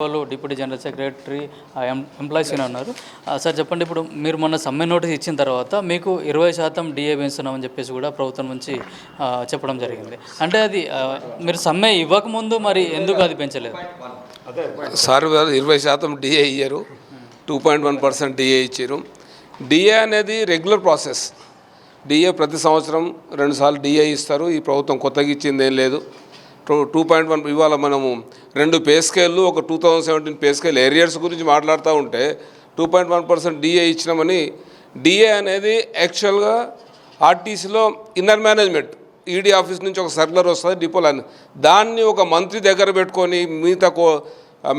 వాళ్ళు deputy general secretary employees ఉన్నారు. Sir చెప్పండి, ఇప్పుడు మీరు మొన్న సమ్మె నోటీస్ ఇచ్చిన తర్వాత మీకు 20% డిఏ పెంచుతున్నామని చెప్పేసి కూడా ప్రభుత్వం నుంచి చెప్పడం జరిగింది. అంటే అది మీరు సమ్మె ఇవ్వకముందు మరి ఎందుకు అది పెంచలేదు? సార్ 20% డిఏ ఇయ్యారు, 2.1% డిఏ ఇచ్చారు. డిఏ అనేది రెగ్యులర్ ప్రాసెస్. డిఏ ప్రతి సంవత్సరం 2 సార్లు డిఏ ఇస్తారు. ఈ ప్రభుత్వం కొత్తగా ఇచ్చింది ఏం లేదు. 2.1 ఇవాళ మనము 2 పే స్కేళ్ళు, ఒక 2017 పే స్కేల్ ఏరియర్స్ గురించి మాట్లాడుతూ ఉంటే 2.1% డిఏ ఇచ్చినామని. డిఏ అనేది యాక్చువల్గా ఆర్టీసీలో ఇన్నర్ మేనేజ్మెంట్ ఈడీ ఆఫీస్ నుంచి ఒక సర్కులర్ వస్తుంది డిపోలని, దాన్ని ఒక మంత్రి దగ్గర పెట్టుకొని మిగతా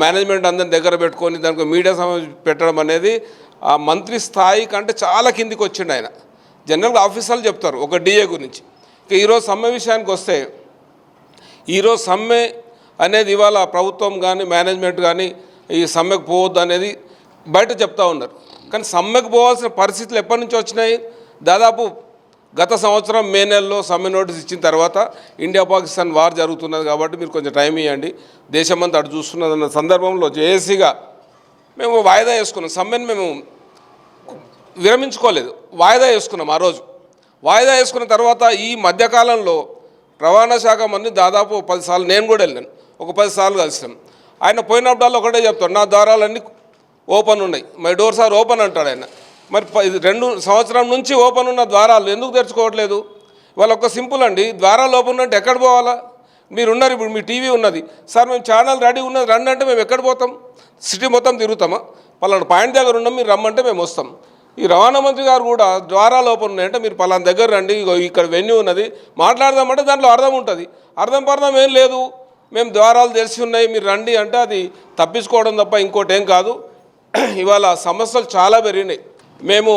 మేనేజ్మెంట్ అందరిని దగ్గర పెట్టుకొని దానికి మీడియా సమావేశం పెట్టడం అనేది ఆ మంత్రి స్థాయి కంటే చాలా కిందికి వచ్చిండు ఆయన. జనరల్గా ఆఫీసర్లు చెప్తారు ఒక డిఏ గురించి. ఇక ఈరోజు సమ్మె విషయానికి వస్తే, ఈరోజు సమ్మె అనేది ఇవాళ ప్రభుత్వం కానీ మేనేజ్మెంట్ కానీ ఈ సమ్మెకు పోవద్దు అనేది బయట చెప్తా ఉన్నారు. కానీ సమ్మెకు పోవాల్సిన పరిస్థితులు ఎప్పటి నుంచి వచ్చినాయి? దాదాపు గత సంవత్సరం మే నెలలో సమ్మె నోటీస్ ఇచ్చిన తర్వాత ఇండియా పాకిస్తాన్ వార్ జరుగుతున్నది కాబట్టి మీరు కొంచెం టైం ఇవ్వండి, దేశమంతా అటు చూస్తున్నదన్న సందర్భంలో జేఏసీగా మేము వాయిదా వేసుకున్నాం. సమ్మెను మేము విరమించుకోలేదు, వాయిదా వేసుకున్నాం. ఆ రోజు వాయిదా వేసుకున్న తర్వాత ఈ మధ్యకాలంలో రవాణా శాఖ మంది దాదాపు 10 సార్లు, నేను కూడా వెళ్ళాను, ఒక 10 సార్లు కలిసాం. ఆయన పోయినప్పుడల్లా ఒకటే చెప్తాడు, నా ద్వారాలన్నీ ఓపెన్ ఉన్నాయి, మై డోర్స్ ఆర్ ఓపెన్ అంటాడు ఆయన. మరి 2 సంవత్సరం నుంచి ఓపెన్ ఉన్న ద్వారాలు ఎందుకు తెరుచుకోవట్లేదు? ఇవాళ ఒక సింపుల్ అండి, ద్వారాలు ఓపెన్ అంటే ఎక్కడ పోవాలా? మీరు ఉన్నారు, ఇప్పుడు మీ టీవీ ఉన్నది, సార్ మేము ఛానల్ రెడీ ఉన్నది రండి అంటే మేము ఎక్కడ పోతాం? సిటీ మొత్తం తిరుగుతామా? పలానా పాయింట్ దగ్గర ఉన్నాం, మీరు రమ్మంటే మేము వస్తాం. ఈ రవాణా మంత్రి గారు కూడా ద్వారాలు ఓపెన్ ఉన్నాయంటే మీరు పలానా దగ్గర రండి, ఇక్కడ వెన్యూ ఉన్నది మాట్లాడదామంటే దాంట్లో అర్థం ఉంటుంది. అర్థం ఏం లేదు, మేము ద్వారాలు తెలిసి ఉన్నాయి మీరు రండి అంటే అది తప్పించుకోవడం తప్ప ఇంకోటి ఏం కాదు. ఇవాళ సమస్యలు చాలా పెరిగినాయి. మేము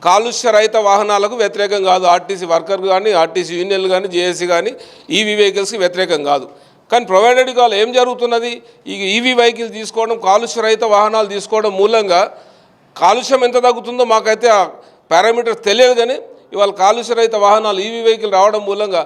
కాలుష్య రహిత వాహనాలకు వ్యతిరేకం కాదు, ఆర్టీసీ వర్కర్ కానీ ఆర్టీసీ యూనియన్లు కానీ జేఏసీ కానీ ఈవీ వెహికల్స్కి వ్యతిరేకం కాదు. కానీ ప్రొవైడెడ్ కాల్ ఏం జరుగుతున్నది? ఈ ఈవీ వెహికల్ తీసుకోవడం, కాలుష్య రహిత వాహనాలు తీసుకోవడం మూలంగా కాలుష్యం ఎంత తగ్గుతుందో మాకైతే ఆ పారామీటర్స్ తెలియదు. కానీ ఇవాళ కాలుష్య రహిత వాహనాలు ఈవీ వెహికల్ రావడం మూలంగా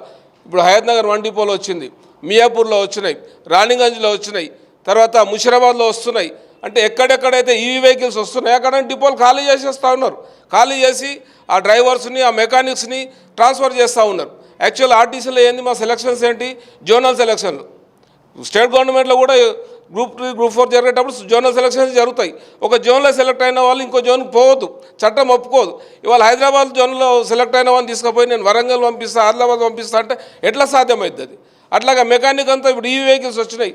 ఇప్పుడు హయత్ నగర్ 1 డిపోలో వచ్చింది, మియాపూర్లో వచ్చినాయి, రాణిగంజ్లో వచ్చినాయి, తర్వాత ముషిరాబాద్లో వస్తున్నాయి. అంటే ఎక్కడెక్కడైతే ఈవీ వెహికల్స్ వస్తున్నాయి అక్కడ డిపోలు ఖాళీ చేసేస్తూ ఉన్నారు. ఖాళీ చేసి ఆ డ్రైవర్స్ని, ఆ మెకానిక్స్ని ట్రాన్స్ఫర్ చేస్తూ ఉన్నారు. యాక్చువల్ ఆర్టీసీలో ఏంది, మా సెలక్షన్స్ ఏంటి? జోనల్ సెలక్షన్లు. స్టేట్ గవర్నమెంట్లో కూడా గ్రూప్ 3, గ్రూప్ 4 జరిగేటప్పుడు జోనల్ సెలక్షన్స్ జరుగుతాయి. ఒక జోన్లో సెలెక్ట్ అయిన వాళ్ళు ఇంకో జోన్కి పోవద్దు, చట్టం ఒప్పుకోదు. ఇవాళ హైదరాబాద్ జోన్లో సెలెక్ట్ అయిన వాళ్ళని తీసుకుపోయి నేను వరంగల్ పంపిస్తా, ఆదిలాబాద్ పంపిస్తా అంటే ఎట్లా సాధ్యమవుతుంది అది? అట్లాగా మెకానిక్ అంతా ఇప్పుడు ఈవీ వెహికల్స్ వచ్చినాయి.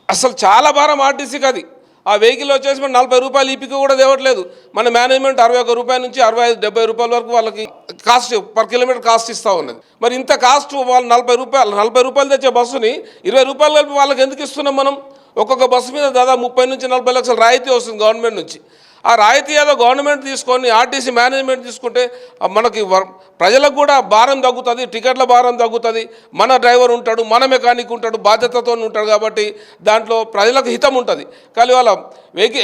అసలు చాలా భారం ఆర్టీసీకి అది. ఆ వెహికల్ వచ్చేసి మన 40 రూపాయలు ఈపీకి కూడా తేవట్లేదు. మన మేనేజ్మెంట్ 61 రూపాయల నుంచి 65-70 రూపాయల వరకు వాళ్ళకి కాస్ట్ పర్ కిలోమీటర్ కాస్ట్ ఇస్తూ ఉన్నది. మరి ఇంత కాస్ట్ వాళ్ళు 40 రూపాయలు తెచ్చే బస్సుని 20 రూపాయలు కలిపి వాళ్ళకి ఎందుకు ఇస్తున్నాం మనం? ఒక్కొక్క బస్సు మీద దాదాపు 30 నుంచి 40 లక్షల రాయితీ వస్తుంది గవర్నమెంట్ నుంచి. ఆ రాయితీ ఏదో గవర్నమెంట్ తీసుకొని ఆర్టీసీ మేనేజ్మెంట్ తీసుకుంటే మనకి ప్రజలకు కూడా భారం తగ్గుతుంది, టికెట్ల భారం తగ్గుతుంది. మన డ్రైవర్ ఉంటాడు, మన మెకానిక్ ఉంటాడు, బాధ్యతతో ఉంటాడు కాబట్టి దాంట్లో ప్రజలకు హితం ఉంటుంది. కానీ వాళ్ళ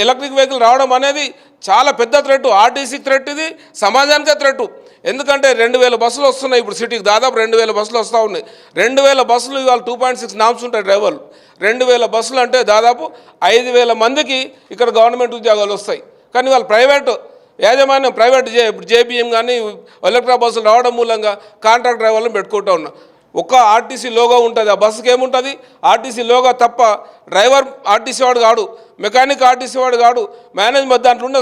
ఎలక్ట్రిక్ వెహికల్ రావడం అనేది చాలా పెద్ద థ్రెట్, ఆర్టీసీకి థ్రెట్, ఇది సమాజానికే థ్రెట్. ఎందుకంటే 2000 బస్సులు వస్తున్నాయి ఇప్పుడు సిటీకి, దాదాపు 2000 బస్సులు వస్తూ ఉన్నాయి. 2000 బస్సులు ఇవాళ 2.6 నామ్స్ ఉంటాయి డ్రైవర్లు. 2000 బస్సులు అంటే దాదాపు 5000 మందికి ఇక్కడ గవర్నమెంట్ ఉద్యోగాలు వస్తాయి. కానీ వాళ్ళు ప్రైవేట్ యాజమాన్యం, ప్రైవేట్ ఇప్పుడు జేబీఎం కానీ ఎలక్ట్రా బస్సులు రావడం మూలంగా కాంట్రాక్ట్ డ్రైవర్లను పెట్టుకుంటూ ఉన్నాం. ఒక్క ఆర్టీసీ లోగో ఉంటుంది, ఆ బస్సుకి ఏముంటుంది? ఆర్టీసీ లోగో తప్ప. డ్రైవర్ ఆర్టీసీ వాడు కాడు, మెకానిక్ ఆర్టీసీ వాడు కాడు, మేనేజ్మెంట్ దాంట్లో ఉన్న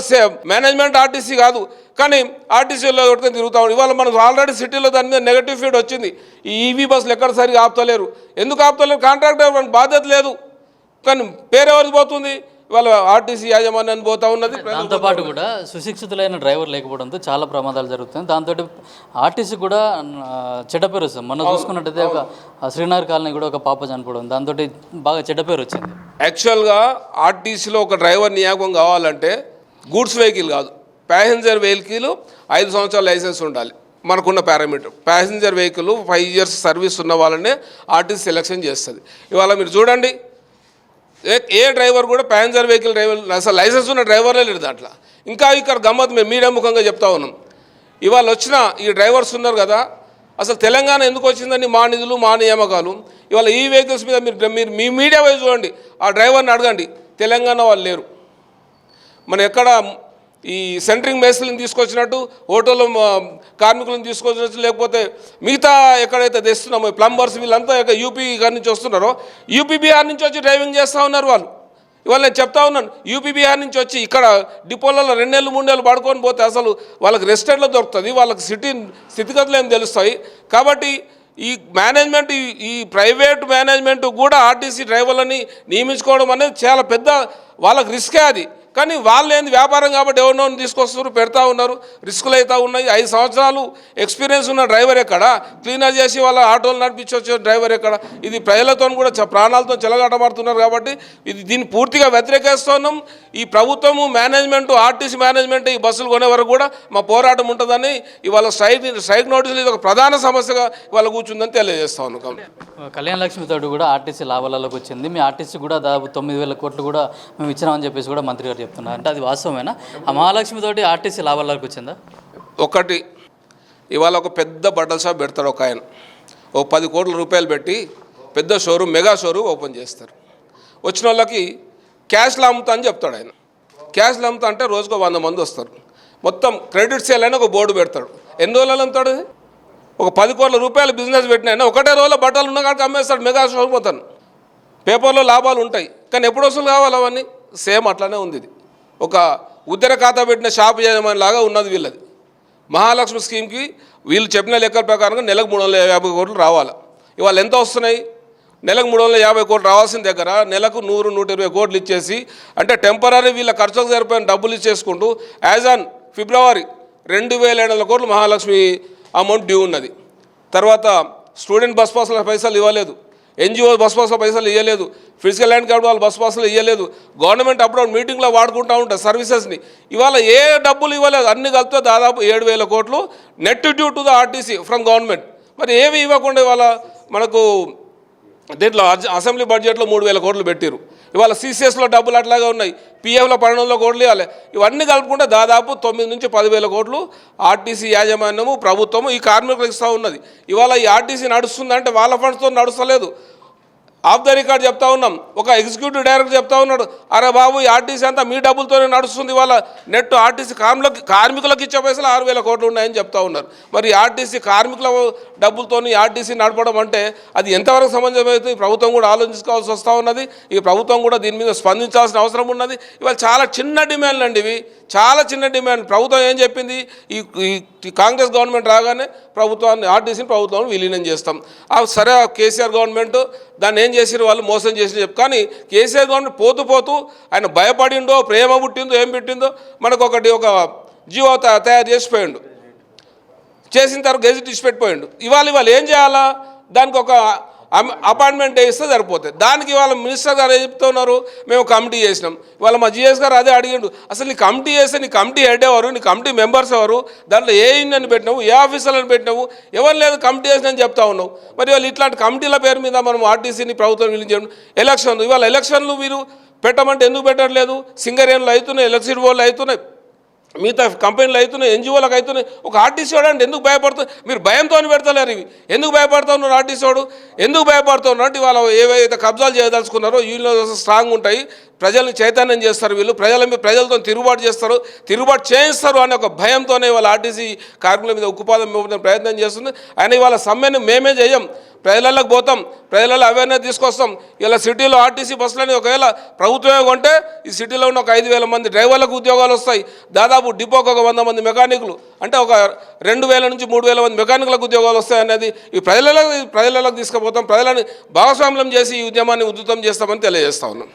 మేనేజ్మెంట్ ఆర్టీసీ కాదు. కానీ ఆర్టీసీలో కొట్టుకొని తిరుగుతూ ఉంటాం. ఇవాళ మనం ఆల్రెడీ సిటీలో దాని మీద నెగటివ్ ఫీడ్ వచ్చింది. ఈ ఈవీ బస్సులు ఎక్కడ సరిగా ఆపుతలేరు. ఎందుకు ఆపుతలేరు? కాంట్రాక్ట్ డ్రైవర్ బాధ్యత లేదు. కానీ పేరెవరికి పోతుంది? ఇవాళ ఆర్టీసీ యాజమాన్యాన్ని పోతూ ఉన్నది. దాంతోపాటు కూడా సుశిక్షితులైన డ్రైవర్ లేకపోవడంతో చాలా ప్రమాదాలు జరుగుతాయి. దాంతో ఆర్టీసీ కూడా చెడ్డ పేరు వస్తుంది. మనం చూసుకున్నట్టయితే ఒక శ్రీనగర్ కాలనీ కూడా ఒక పాప చనిపోవడం, దాంతో బాగా చెడ్డ పేరు వచ్చింది. యాక్చువల్గా ఆర్టీసీలో ఒక డ్రైవర్ నియామకం కావాలంటే గూడ్స్ వెహికల్ కాదు, ప్యాసింజర్ వెహికల్ 5 సంవత్సరాల లైసెన్స్ ఉండాలి. మనకున్న parameter passenger vehicle 5 years service ఉన్న వాళ్ళనే ఆర్టీసీ సెలెక్షన్ చేస్తుంది. ఇవాళ మీరు చూడండి, ఏ డ్రైవర్ కూడా ప్యాసింజర్ వెహికల్ డ్రైవర్ అసలు లైసెన్స్ ఉన్న డ్రైవర్లే లేడు దాంట్లో. ఇంకా ఇక్కడ గమ్మత్ మేము మీడియా ముఖంగా చెప్తా ఉన్నాం. ఇవాళ వచ్చిన ఈ డ్రైవర్స్ ఉన్నారు కదా, అసలు తెలంగాణ ఎందుకు వచ్చిందని మా నిధులు, మా నియామకాలు. ఇవాళ ఈ వెహికల్స్ మీద మీరు మీ మీడియా వైజ్ చూడండి, ఆ డ్రైవర్ని అడగండి, తెలంగాణ వాళ్ళు లేరు. మనం ఎక్కడ ఈ సెంట్రింగ్ మేస్త్రీని తీసుకొచ్చినట్టు, హోటల్లో కార్మికులను తీసుకొచ్చినట్టు, లేకపోతే మిగతా ఎక్కడైతే తెస్తున్నామో ప్లంబర్స్ వీళ్ళంతా యూపీ గారి నుంచి వస్తున్నారో యూపీ బీహార్ నుంచి వచ్చి డ్రైవింగ్ చేస్తూ ఉన్నారు వాళ్ళు. ఇవాళ నేను చెప్తా ఉన్నాను, యూపీ బీహార్ నుంచి వచ్చి ఇక్కడ డిపోలలో 2 నెలలు 3 నెలలు పడుకొని పోతే అసలు వాళ్ళకి రెస్టారెంట్లో దొరుకుతుంది, వాళ్ళకి స్థితిగతులు ఏం తెలుస్తాయి. కాబట్టి ఈ మేనేజ్మెంట్, ఈ ప్రైవేట్ మేనేజ్మెంట్ కూడా ఆర్టీసీ డ్రైవర్లని నియమించుకోవడం అనేది చాలా పెద్ద వాళ్ళకి రిస్కే అది. కానీ వాళ్ళు ఏంది వ్యాపారం కాబట్టి ఎవరినో తీసుకొస్తున్నారు, పెడతా ఉన్నారు, రిస్కులు అవుతూ ఉన్నాయి. 5 సంవత్సరాలు ఎక్స్పీరియన్స్ ఉన్న డ్రైవర్ ఎక్కడ, క్లీనర్ చేసి వాళ్ళ ఆటోలు నడిపించి వచ్చే డ్రైవర్ ఎక్కడ? ఇది ప్రజలతో కూడా ప్రాణాలతో చెలగాటమాడుతున్నారు. కాబట్టి దీన్ని పూర్తిగా వ్యతిరేకిస్తున్నాం. ఈ ప్రభుత్వము మేనేజ్మెంట్, ఆర్టీసీ మేనేజ్మెంట్ ఈ బస్సులు కొనే వరకు కూడా మా పోరాటం ఉంటుందని ఇవాళ స్ట్రైక్ నోటీసులు ఇది ఒక ప్రధాన సమస్యగా ఇవాళ కూర్చుందని తెలియజేస్తా ఉన్నాం. కళ్యాణ లక్ష్మితో కూడా ఆర్టీసీ లాభాలలోకి వచ్చింది. మీ ఆర్టీసీ కూడా దాదాపు 9,000 కోట్లు కూడా మేము ఇచ్చినామని చెప్పేసి కూడా మంత్రి గారు చెప్తున్నారు. అంటే అది వాస్తవమేనా? ఆ మహాలక్ష్మితోటి ఆర్టీసీ లాభాలలోకి వచ్చిందా? ఒకటి, ఇవాళ ఒక పెద్ద బట్టల షాప్ పెడతాడు ఒక ఆయన, ఓ 10 కోట్ల రూపాయలు పెట్టి పెద్ద షోరూమ్, మెగా షోరూమ్ ఓపెన్ చేస్తారు. వచ్చిన వాళ్ళకి క్యాష్లో అమ్ముతా అని చెప్తాడు ఆయన. క్యాష్లో అమ్ముతా అంటే రోజుకు 100 మంది వస్తారు. మొత్తం క్రెడిట్ సేల్ అని ఒక బోర్డు పెడతాడు. ఎన్ని రోజులు అమ్ముతాడు? ఒక 10 కోట్ల రూపాయలు బిజినెస్ పెట్టిన ఆయన ఒకటే రోజులో బట్టలు ఉన్న కాడికి అమ్మేస్తాడు మెగా షోరూమ్ పోతాను. పేపర్లో లాభాలు ఉంటాయి కానీ ఎప్పుడు వసూలు కావాలి అవన్నీ? సేమ్ అట్లానే ఉంది. ఇది ఒక ఉద్దర ఖాతా పెట్టిన షాప్ యజమాని లాగా ఉన్నది వీళ్ళది. మహాలక్ష్మి స్కీమ్కి వీళ్ళు చెప్పిన లెక్కల ప్రకారంగా నెలకు 350 కోట్లు రావాలి. ఇవాళ ఎంత వస్తున్నాయి? నెలకు 350 కోట్లు రావాల్సిన దగ్గర నెలకు 100-120 కోట్లు ఇచ్చేసి, అంటే టెంపరీ వీళ్ళ ఖర్చుకు సరిపోయిన డబ్బులు ఇచ్చేసుకుంటూ యాజ్ ఆన్ ఫిబ్రవరి 2,700 కోట్లు మహాలక్ష్మి అమౌంట్ డ్యూ ఉన్నది. తర్వాత స్టూడెంట్ బస్ పాస్ల పైసలు ఇవ్వలేదు, ఎన్జిఓ బస్ పాస్ల పైసలు ఇవ్వలేదు, ఫిజికల్ ల్యాండ్ కార్డు వాళ్ళు బస్ పాస్లు ఇవ్వలేదు. గవర్నమెంట్ అప్పుడు మీటింగ్లో వాడుకుంటూ ఉంటుంది సర్వీసెస్ని. ఇవాళ ఏ డబ్బులు ఇవ్వలేదు. అన్ని కలిపితే దాదాపు 7,000 కోట్లు net due to the RTC from government. మరి ఏమి ఇవ్వకుండా ఇవాళ మనకు దీంట్లో అసెంబ్లీ బడ్జెట్లో 3,000 కోట్లు పెట్టారు. ఇవాళ సీసీఎస్లో డబ్బులు అట్లాగే ఉన్నాయి, పిఎఫ్లో 1200 కోట్లు ఇవ్వాలి. ఇవన్నీ కలుపుకుంటే దాదాపు 9,000-10,000 కోట్లు ఆర్టీసీ యాజమాన్యము, ప్రభుత్వము ఈ కార్మికులకు ఇస్తూ ఉన్నది. ఇవాళ ఈ ఆర్టీసీ నడుస్తుందంటే వాళ్ళ ఫండ్స్తో నడుస్తలేదు. ఆఫ్ ద రికార్డ్ చెప్తా ఉన్నాం. ఒక ఎగ్జిక్యూటివ్ డైరెక్టర్ చెప్తా ఉన్నాడు, అరే బాబు ఈ ఆర్టీసీ అంతా మీ డబ్బులతోనే నడుస్తుంది, ఇవాళ నెట్ ఆర్టీసీ కార్మికులకు ఇచ్చే పైసలు 6,000 కోట్లు ఉన్నాయని చెప్తా ఉన్నారు. మరి ఆర్టీసీ కార్మికుల డబ్బులతో ఆర్టీసీ నడపడం అంటే అది ఎంతవరకు సమంజసమవుతుంది? ప్రభుత్వం కూడా ఆలోచించుకోవాల్సి వస్తూ ఉన్నది. ఈ ప్రభుత్వం కూడా దీని మీద స్పందించాల్సిన అవసరం ఉన్నది. ఇవాళ చాలా చిన్న డిమాండ్లు అండి ఇవి, చాలా చిన్న డిమాండ్. ప్రభుత్వం ఏం చెప్పింది? ఈ కాంగ్రెస్ గవర్నమెంట్ రాగానే ప్రభుత్వాన్ని, ఆర్టీసీని ప్రభుత్వాన్ని విలీనం చేస్తాం. సరే కేసీఆర్ గవర్నమెంట్ దాన్ని ఏం చేసిరు? వాళ్ళు మోసం చేసి చెప్పు. కానీ కేసీఆర్ గవర్నమెంట్ పోతూ ఆయన భయపడిండో, ప్రేమ పుట్టిందో, ఏం పెట్టిందో మనకు ఒక జీవో తయారు చేసిపోయిండు. చేసిన తర్వాత గెజిట్ ఇచ్చి పెట్టిపోయిండు. ఇవాళ ఏం చేయాలా? దానికి ఒక అపాయింట్మెంట్ ఇస్తే సరిపోతుంది. దానికి ఇవాళ మినిస్టర్ గారు ఏం చెప్తున్నారు? మేము కమిటీ చేసినాం. ఇవాళ మా జిఎస్ గారు అదే అడిగిండు, అసలు నీ కమిటీ చేస్తే నీ కమిటీ హెడ్ ఎవరు, నీ కమిటీ మెంబర్స్ ఎవరు, దాంట్లో ఏ యూనియన్ పెట్టినావు, ఏ ఆఫీసర్లను పెట్టినావు, ఎవరు లేదు కమిటీ చేసినని చెప్తా ఉన్నావు. మరి వాళ్ళు ఇట్లాంటి కమిటీల పేరు మీద మనం ఆర్టీసీని ప్రభుత్వం విలీనం ఎలక్షన్లు, ఇవాళ ఎలక్షన్లు మీరు పెట్టమంటే ఎందుకు పెట్టట్లేదు? సింగరేణులు అవుతున్నాయి, ఎలక్ట్రిసిటీ బోర్డులు అవుతున్నాయి, మిగతా కంపెనీలు అవుతున్నాయి, ఎన్జిఓలకు అవుతున్నాయి. ఒక ఆర్టీసీ వాడు అంటే ఎందుకు భయపడుతుంది? మీరు భయంతో పెడతలేరు. ఇవి ఎందుకు భయపడుతూ ఉన్నారు? ఆర్టీసీ వాడు ఎందుకు భయపడుతూ ఉన్నారు అంటే ఇవాళ ఏవైతే కబ్జాలు చేయదలుచుకున్నారో యూనియన్ స్ట్రాంగ్ ఉంటాయి, ప్రజల్ని చైతన్యం చేస్తారు, వీళ్ళు ప్రజలతో తిరుగుబాటు చేస్తారు, తిరుగుబాటు చేయిస్తారు అనే ఒక భయంతోనే ఇవాళ ఆర్టీసీ కార్మికుల మీద ఉక్కుపాదం ప్రయత్నం చేస్తుంది. ఆయన ఇవాళ సమ్మెను మేమే చేయం, ప్రజలకు పోతాం, ప్రజలలో అవేర్నెస్ తీసుకొస్తాం. ఇలా సిటీలో ఆర్టీసీ బస్సులని ఒకవేళ ప్రభుత్వమే కొంటే ఈ సిటీలో ఉన్న ఒక 5,000 మంది డ్రైవర్లకు ఉద్యోగాలు వస్తాయి. దాదాపు డిపోకి ఒక 100 మంది మెకానికులు, అంటే ఒక 2,000 నుంచి 3,000 మంది మెకానికులకు ఉద్యోగాలు వస్తాయి అనేది ఈ ప్రజలకు తీసుకుపోతాం. ప్రజలని భాగస్వామ్యం చేసి ఈ ఉద్యమాన్ని ఉధృతం చేస్తామని తెలియజేస్తా ఉన్నాం.